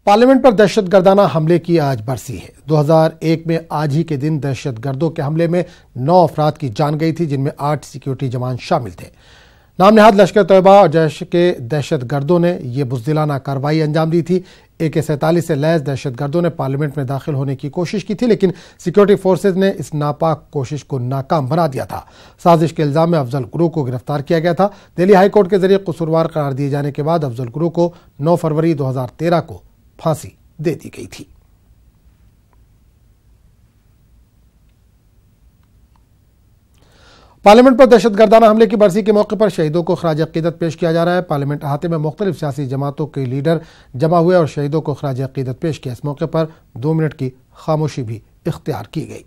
Parliament पर दहशतगर्दाना हमले की आज बरसी है। 2001 में आज ही के दिन दहशतगर्दों के हमले में 9 अफराद की जान गई थी, जिनमें 8 सिक्योरिटी जवान शामिल थे। नाम नेहाद लश्कर तैयबा और जैश के दहशतगर्दों ने यह बुज़दिलाना कार्रवाई अंजाम दी थी। AK-47 से लैस दहशतगर्दों ने पार्लियामेंट में दाखिल होने की कोशिश की थी, लेकिन सिक्योरिटी फोर्सेज ने इस नापाक कोशिश को नाकाम बना दिया था। साजिश के इल्जाम में अफजल गुरू को गिरफ्तार किया गया था। दिल्ली हाई कोर्ट के जरिए कसूरवार करार दिए जाने के बाद अफजल गुरू को 9 फरवरी 2013 को फांसी दे दी गई थी। पार्लियामेंट पर दहशतगर्दाना हमले की बरसी के मौके पर शहीदों को खराज अकीदत पेश किया जा रहा है। पार्लियामेंट अहाते में मुख्तलिफ सियासी जमातों के लीडर जमा हुए और शहीदों को खराज अकीदत पेश किया। इस मौके पर 2 मिनट की खामोशी भी इख्तियार की गई।